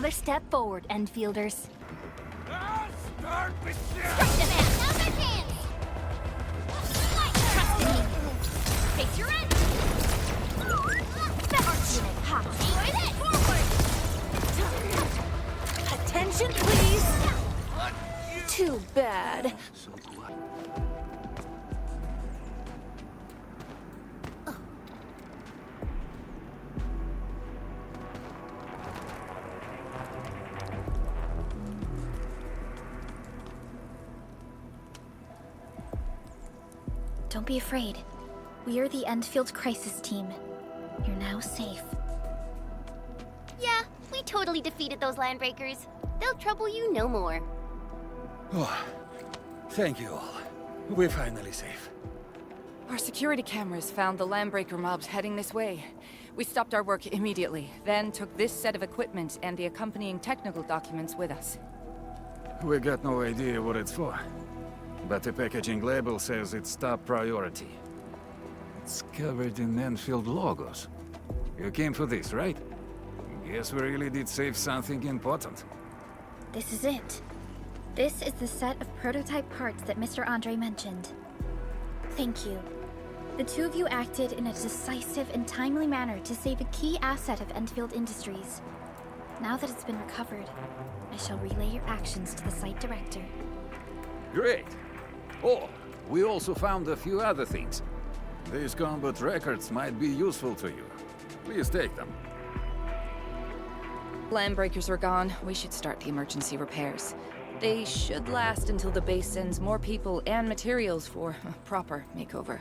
Another step forward, Enfielders. I'll start with Strike the man! Now their hands! Trust in me. Face your end! Arch unit hot. Enjoy it! Forward! Attention, please. Too bad. so glad. Don't be afraid. We are the Endfield Crisis Team. You're now safe. Yeah, we totally defeated those Landbreakers. They'll trouble you no more. Oh, thank you all. We're finally safe. Our security cameras found the Landbreaker mobs heading this way. We stopped our work immediately, then took this set of equipment and the accompanying technical documents with us. We got no idea what it's for. But the packaging label says it's top priority. It's covered in Enfield logos. You came for this, right? Guess we really did save something important. This is it. This is the set of prototype parts that Mr. Andre mentioned. Thank you. The two of you acted in a decisive and timely manner to save a key asset of Enfield Industries. Now that it's been recovered, I shall relay your actions to the site director. Great! Oh, we also found a few other things. These combat records might be useful to you. Please take them. Landbreakers are gone. We should start the emergency repairs. They should last until the base sends more people and materials for a proper makeover.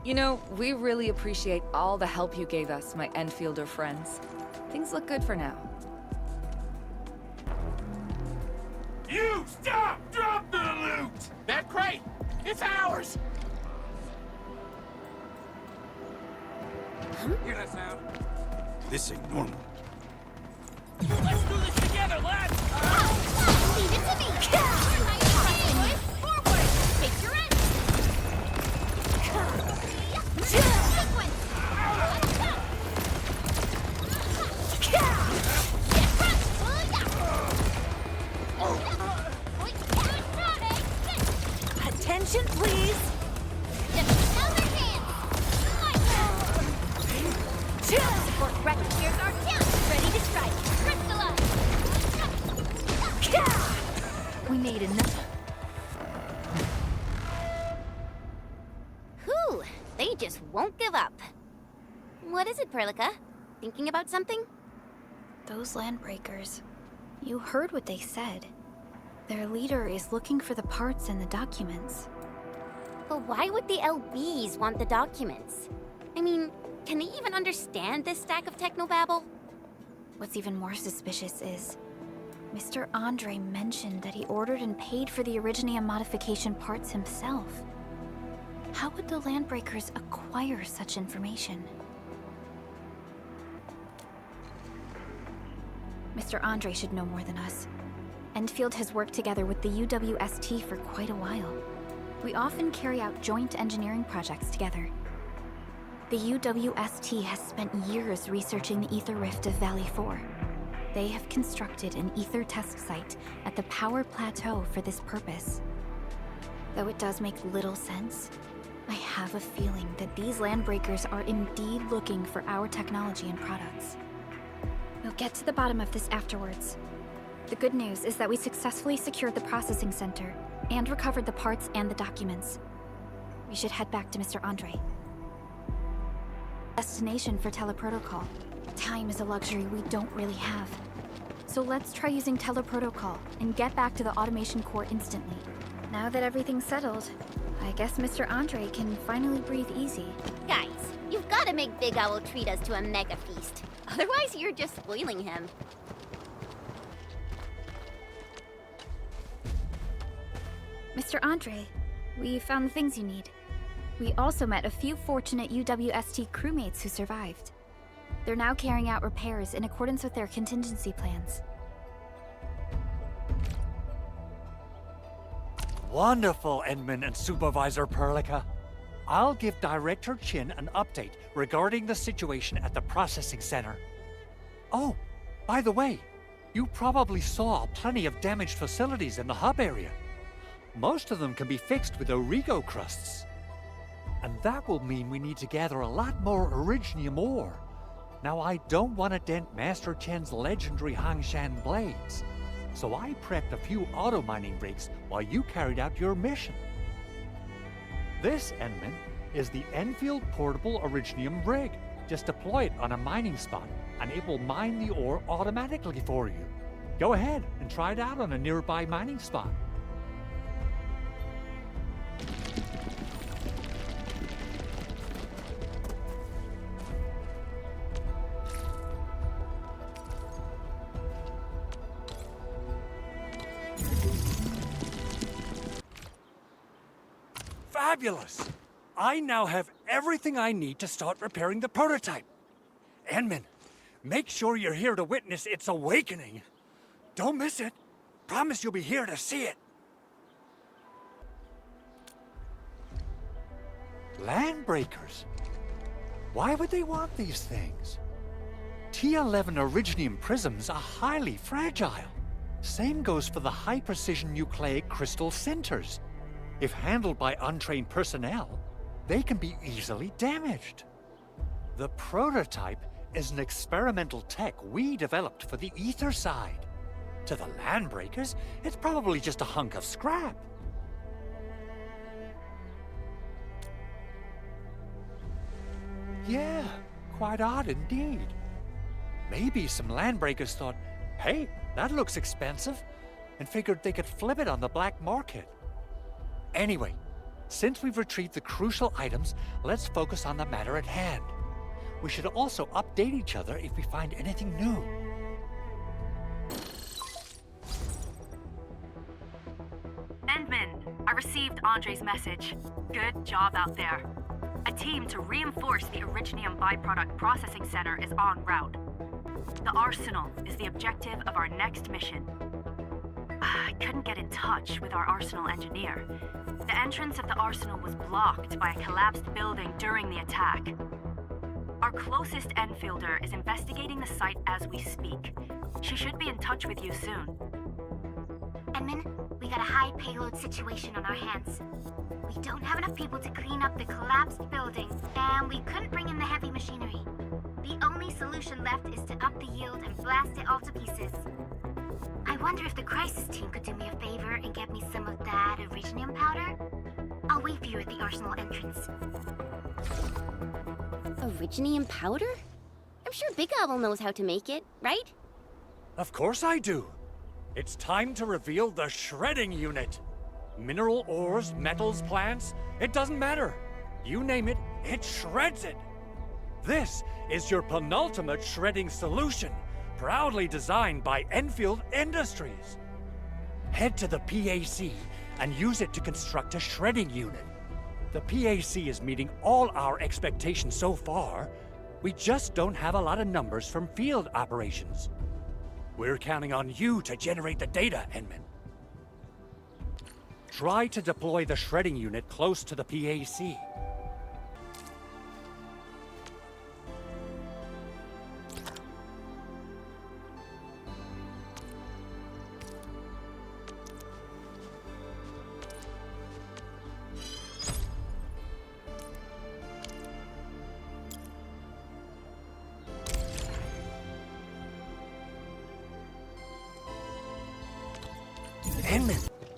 You know, we really appreciate all the help you gave us, my Enfielder friends. Things look good for now. You stop! Drop the loot! That crate! It's ours! Hear that sound? This ain't normal. Let's do this together, lads! Leave it to me! Boys, forward! Face your end! Sequence! Get front! Attention, please. Now their hands! Support record, here's our count! Ready to strike! Crystallize! We made enough. Whew, they just won't give up. What is it, Perlica? Thinking about something? Those Landbreakers. You heard what they said. Their leader is looking for the parts and the documents. But why would the LBs want the documents? I mean, can they even understand this stack of technobabble? What's even more suspicious is Mr. Andre mentioned that he ordered and paid for the Originium modification parts himself. How would the Landbreakers acquire such information? Mr. Andre should know more than us. Enfield has worked together with the USWT for quite a while. We often carry out joint engineering projects together. The USWT has spent years researching the ether rift of Valley 4. They have constructed an ether test site at the power plateau for this purpose. Though it does make little sense, I have a feeling that these Landbreakers are indeed looking for our technology and products. We'll get to the bottom of this afterwards. The good news is that we successfully secured the processing center and recovered the parts and the documents. We should head back to Mr. Andre. Destination for teleprotocol. Time is a luxury we don't really have. So let's try using teleprotocol and get back to the automation core instantly. Now that everything's settled, I guess Mr. Andre can finally breathe easy. Guys, you've got to make Big Owl treat us to a mega feast. Otherwise, you're just spoiling him. Mr. Andre, we found the things you need. We also met a few fortunate USWT crewmates who survived. They're now carrying out repairs in accordance with their contingency plans. Wonderful, Edmund and Supervisor Perlica. I'll give Director Chin an update regarding the situation at the processing center. Oh, by the way, You probably saw plenty of damaged facilities in the hub area. Most of them can be fixed with Origo crusts. And that will mean we need to gather a lot more Originium ore. Now, I don't want to dent Master Chen's legendary Hangshan blades, so I prepped a few auto-mining rigs while you carried out your mission. This, Enman, is the Enfield Portable Originium rig. Just deploy it on a mining spot, and it will mine the ore automatically for you. Go ahead and try it out on a nearby mining spot. Fabulous! I now have everything I need to start repairing the prototype. Enman, make sure you're here to witness its awakening. Don't miss it. Promise you'll be here to see it. Landbreakers? Why would they want these things? T11 Originium prisms are highly fragile. Same goes for the high-precision nucleic crystal centers. If handled by untrained personnel, they can be easily damaged. The prototype is an experimental tech we developed for the ether side. To the Landbreakers, it's probably just a hunk of scrap. Yeah, quite odd indeed. Maybe some Landbreakers thought, hey, that looks expensive, and figured they could flip it on the black market. Anyway, since we've retrieved the crucial items, let's focus on the matter at hand. We should also update each other if we find anything new. Endman, I received Andre's message. Good job out there. A team to reinforce the Originium byproduct processing center is en route. The arsenal is the objective of our next mission. I couldn't get in touch with our arsenal engineer. The entrance of the arsenal was blocked by a collapsed building during the attack. Our closest Enfielder is investigating the site as we speak. She should be in touch with you soon. Edmund, we got a high payload situation on our hands. We don't have enough people to clean up the collapsed building, and we couldn't bring in the heavy machinery. The only solution left is to up the yield and blast it all to pieces. I wonder if the crisis team could do me a favor and get me some of that Originium powder? I'll wait for you at the arsenal entrance. Originium powder? I'm sure Big Owl knows how to make it, right? Of course I do. It's time to reveal the shredding unit. Mineral ores, metals, plants, it doesn't matter. You name it, it shreds it. This is your penultimate shredding solution, proudly designed by Enfield Industries. Head to the PAC and use it to construct a shredding unit. The PAC is meeting all our expectations so far. We just don't have a lot of numbers from field operations. We're counting on you to generate the data, Enman. Try to deploy the shredding unit close to the PAC.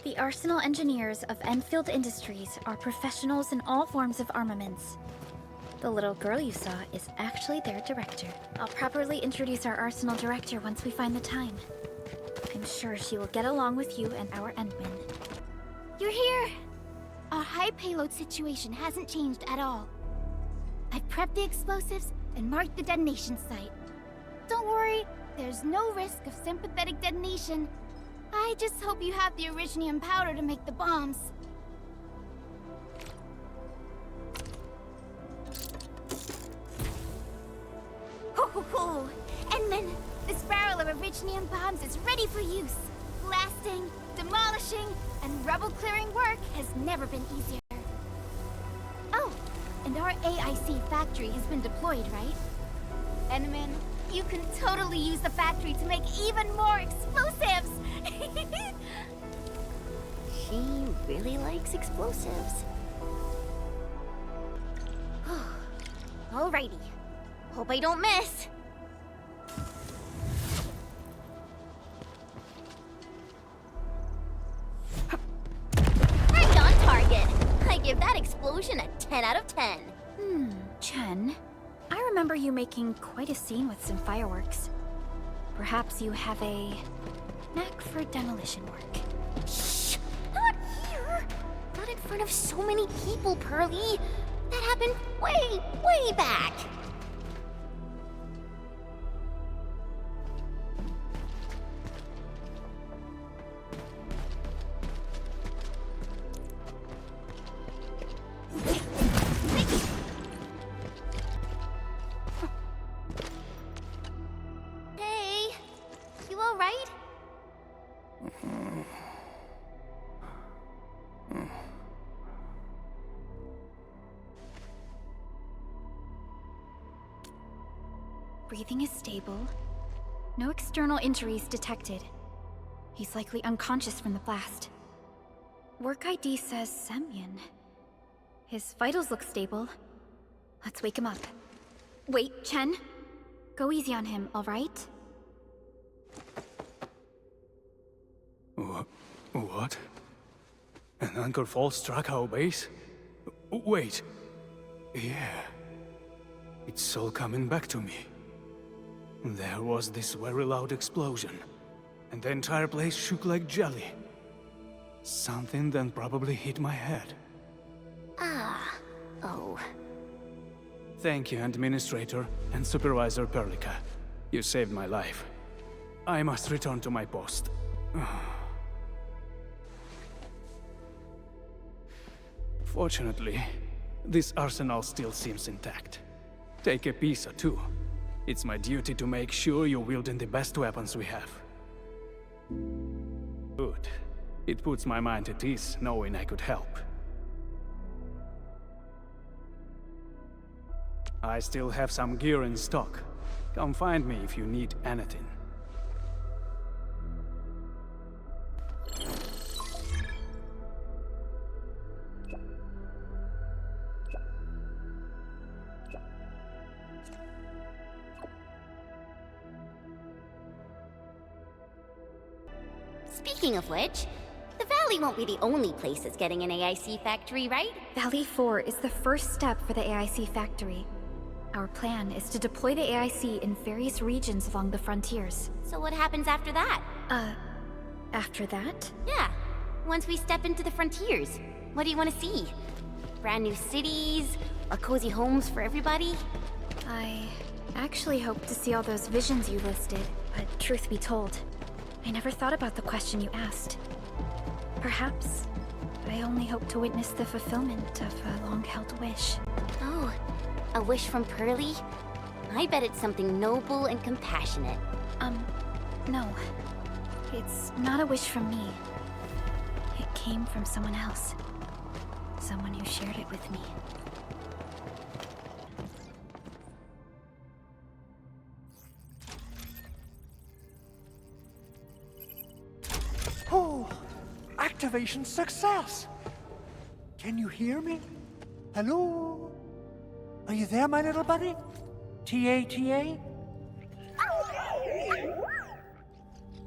The Arsenal engineers of Enfield Industries are professionals in all forms of armaments. The little girl you saw is actually their director. I'll properly introduce our Arsenal director once we find the time. I'm sure she will get along with you and our Endman. You're here! Our high payload situation hasn't changed at all. I've prepped the explosives and marked the detonation site. Don't worry, there's no risk of sympathetic detonation. I just hope you have the Originium powder to make the bombs. Ho ho ho! Endman, this barrel of Originium bombs is ready for use. Blasting, demolishing, and rubble-clearing work has never been easier. Oh, and our AIC factory has been deployed, right? Endman, You can totally use the factory to make even more explosives! She really likes explosives. Alrighty. Hope I don't miss. Right on target. I give that explosion a 10 out of 10. Chen, I remember you making quite a scene with some fireworks. Perhaps you have a knack for demolition work. Shh! Not here! Not in front of so many people, Pearly. That happened way, way back. Hey, you all right? Breathing is stable. No external injuries detected. He's likely unconscious from the blast. Work ID says Semyon. His vitals look stable. Let's wake him up. Wait, Chen. Go easy on him, all right? What? An anchor fall struck our base? Wait. Yeah. It's all coming back to me. There was this very loud explosion, and the entire place shook like jelly. Something then probably hit my head. Oh. Thank you, Administrator and Supervisor Perlica. You saved my life. I must return to my post. Fortunately, this arsenal still seems intact. Take a piece or two. It's my duty to make sure you're wielding the best weapons we have. Good. It puts my mind at ease knowing I could help. I still have some gear in stock. Come find me if you need anything. Speaking of which, the Valley won't be the only place that's getting an AIC factory, right? Valley 4 is the first step for the AIC factory. Our plan is to deploy the AIC in various regions along the frontiers. So what happens after that? After that? Yeah, once we step into the frontiers, what do you want to see? Brand new cities? Or cozy homes for everybody? I actually hoped to see all those visions you listed, but truth be told, I never thought about the question you asked. Perhaps I only hope to witness the fulfillment of a long-held wish. Oh, a wish from Pearly? I bet it's something noble and compassionate. No. It's not a wish from me. It came from someone else. Someone who shared it with me. Oh, activation success! Can you hear me? Hello? Are you there, my little buddy? TA?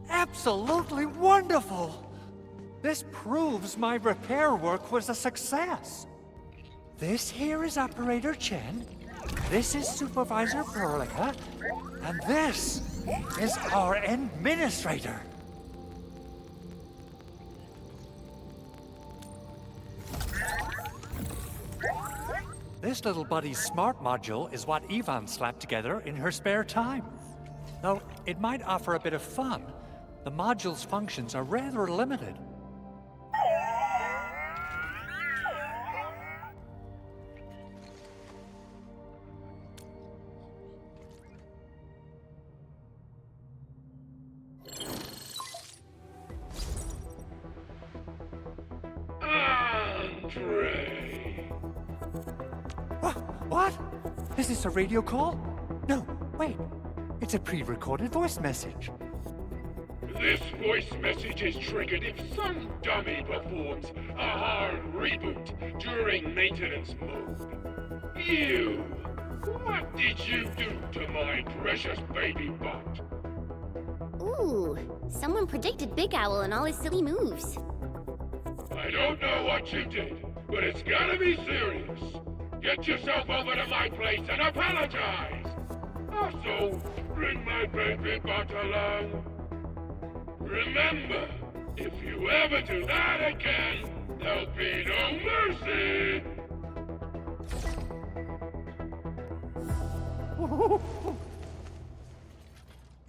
Absolutely wonderful! This proves my repair work was a success. This here is Operator Chen, this is Supervisor Perlica, and this is our Administrator. This little buddy's smart module is what Ivan slapped together in her spare time. Though it might offer a bit of fun, the module's functions are rather limited. What? Is this a radio call? No, wait. It's a pre-recorded voice message. This voice message is triggered if some dummy performs a hard reboot during maintenance mode. You! What did you do to my precious baby bot? Ooh, someone predicted Big Owl and all his silly moves. I don't know what you did, but it's gotta be serious. Get yourself over to my place and apologize! Also, bring my baby bot along. Remember, if you ever do that again, there'll be no mercy!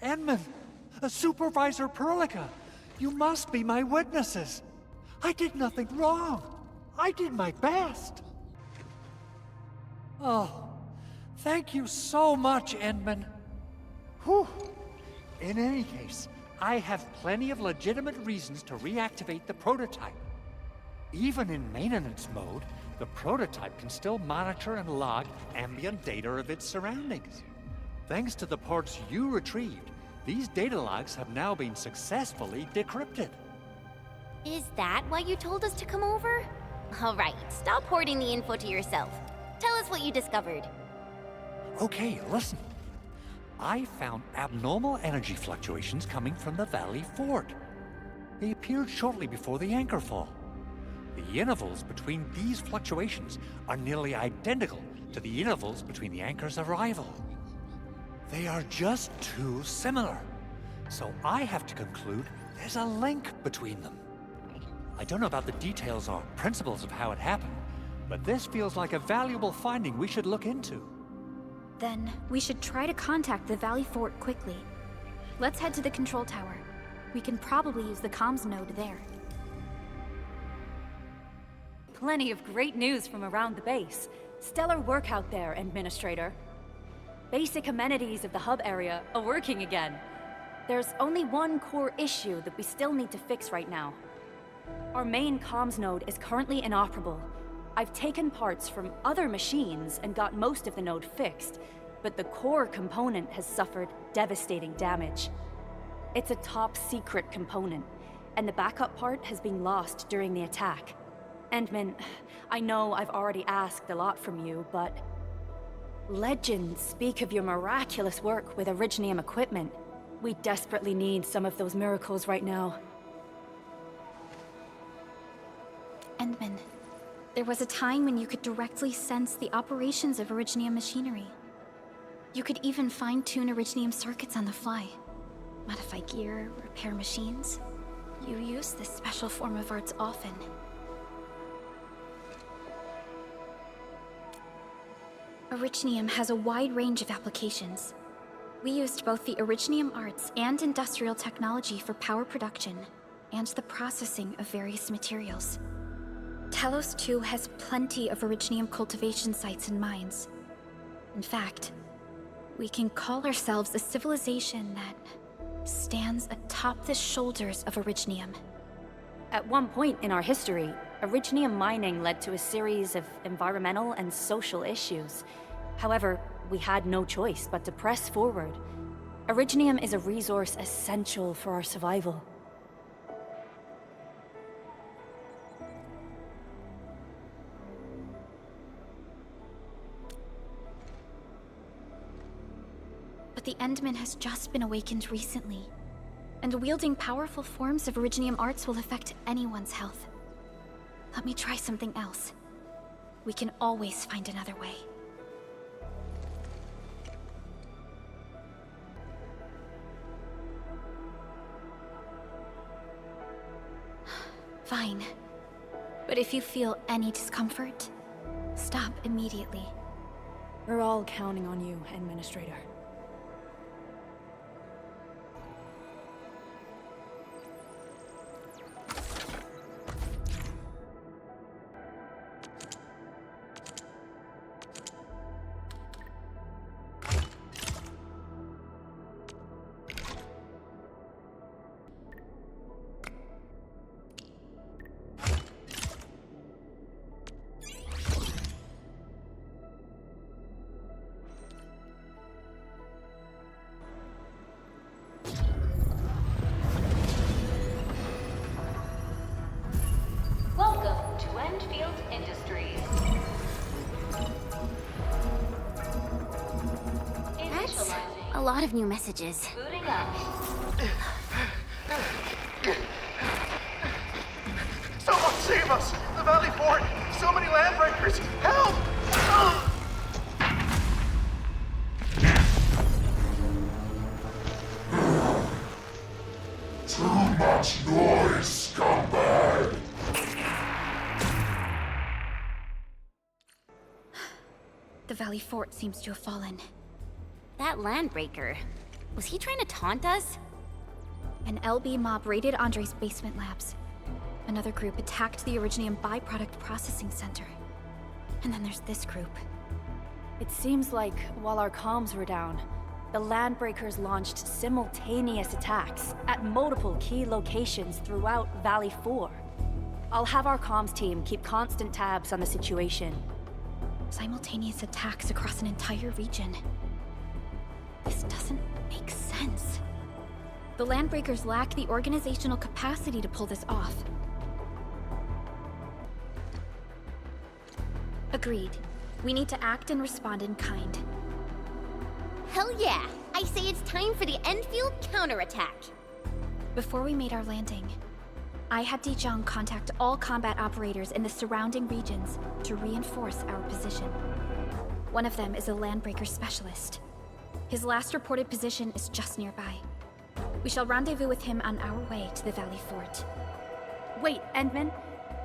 Edmund, Supervisor Perlica, you must be my witnesses. I did nothing wrong. I did my best. Oh, thank you so much, Edmund. Whew. In any case, I have plenty of legitimate reasons to reactivate the prototype. Even in maintenance mode, the prototype can still monitor and log ambient data of its surroundings. Thanks to the parts you retrieved, these data logs have now been successfully decrypted. Is that why you told us to come over? All right, stop hoarding the info to yourself. Tell us what you discovered. Okay, listen. I found abnormal energy fluctuations coming from the Valley Fort. They appeared shortly before the anchor fall. The intervals between these fluctuations are nearly identical to the intervals between the anchor's arrival. They are just too similar. So I have to conclude there's a link between them. I don't know about the details or principles of how it happened, but this feels like a valuable finding we should look into. Then we should try to contact the Valley Fort quickly. Let's head to the control tower. We can probably use the comms node there. Plenty of great news from around the base. Stellar work out there, Administrator. Basic amenities of the hub area are working again. There's only one core issue that we still need to fix right now. Our main comms node is currently inoperable. I've taken parts from other machines and got most of the node fixed, but the core component has suffered devastating damage. It's a top-secret component, and the backup part has been lost during the attack. Endman, I know I've already asked a lot from you, but legends speak of your miraculous work with Originium equipment. We desperately need some of those miracles right now. Endman, there was a time when you could directly sense the operations of Originium machinery. You could even fine-tune Originium circuits on the fly. Modify gear, repair machines. You use this special form of arts often. Originium has a wide range of applications. We used both the Originium arts and industrial technology for power production, and the processing of various materials. Talos 2 has plenty of Originium cultivation sites and mines. In fact, we can call ourselves a civilization that stands atop the shoulders of Originium. At one point in our history, Originium mining led to a series of environmental and social issues. However, we had no choice but to press forward. Originium is a resource essential for our survival. But the Endman has just been awakened recently, and wielding powerful forms of Originium arts will affect anyone's health. Let me try something else. We can always find another way. Fine. But if you feel any discomfort, stop immediately. We're all counting on you, Administrator. lot of new messages. Booting up. Someone save us! The Valley Fort! So many Landbreakers! Help! Too much noise, scumbag! The Valley Fort seems to have fallen. That Landbreaker, was he trying to taunt us? An LB mob raided Andre's basement labs. Another group attacked the Originium byproduct processing center. And then there's this group. It seems like while our comms were down, the Landbreakers launched simultaneous attacks at multiple key locations throughout Valley 4. I'll have our comms team keep constant tabs on the situation. Simultaneous attacks across an entire region. This doesn't make sense. The Landbreakers lack the organizational capacity to pull this off. Agreed. We need to act and respond in kind. Hell yeah! I say it's time for the Enfield counterattack. Before we made our landing, I had Dijong contact all combat operators in the surrounding regions to reinforce our position. One of them is a Landbreaker specialist. His last reported position is just nearby. We shall rendezvous with him on our way to the Valley Fort. Wait, Endman,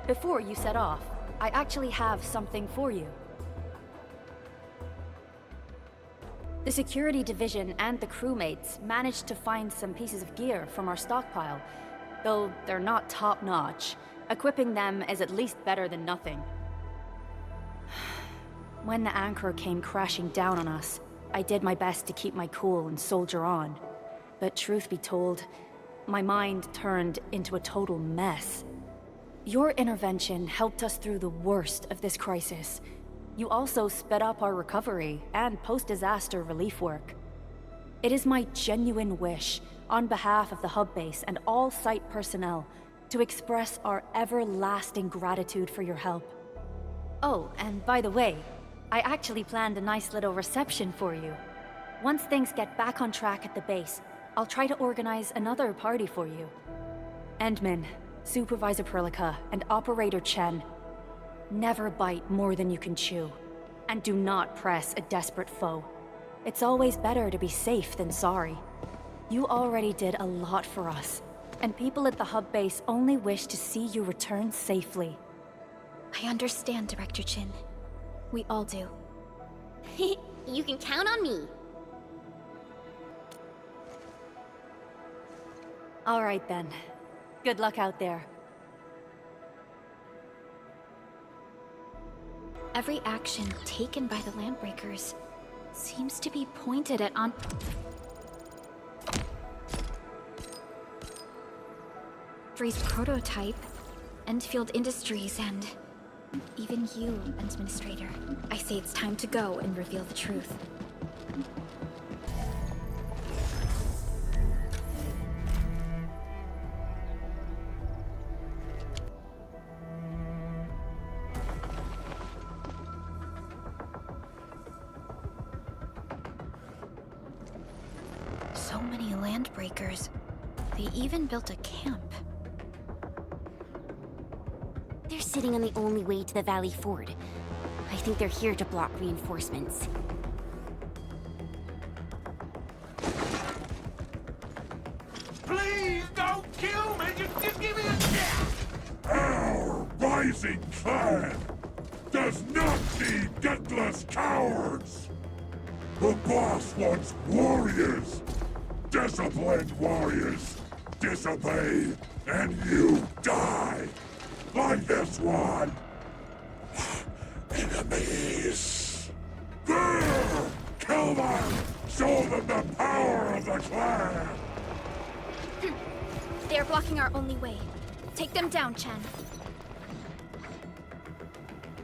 before you set off, I actually have something for you. The security division and the crewmates managed to find some pieces of gear from our stockpile, though they're not top-notch. Equipping them is at least better than nothing. When the anchor came crashing down on us, I did my best to keep my cool and soldier on. But truth be told, my mind turned into a total mess. Your intervention helped us through the worst of this crisis. You also sped up our recovery and post-disaster relief work. It is my genuine wish, on behalf of the hub base and all site personnel, to express our everlasting gratitude for your help. Oh, and by the way, I actually planned a nice little reception for you. Once things get back on track at the base, I'll try to organize another party for you. Endman, Supervisor Perlica, and Operator Chen, never bite more than you can chew. And do not press a desperate foe. It's always better to be safe than sorry. You already did a lot for us, and people at the hub base only wish to see you return safely. I understand, Director Chin. We all do. You can count on me. All right then. Good luck out there. Every action taken by the Landbreakers seems to be pointed at Andre's prototype, Endfield Industries, and even you, Administrator. I say it's time to go and reveal the truth. So many Landbreakers. They even built a camp. They're sitting on the only way to the Valley Fort. I think they're here to block reinforcements. Please don't kill me! Just give me a chance! Our rising clan does not need gutless cowards! The boss wants warriors! Disciplined warriors! Disobey, and you die! Like this one! Enemies! There! Kill them! Show them the power of the clan! They are blocking our only way. Take them down, Chen.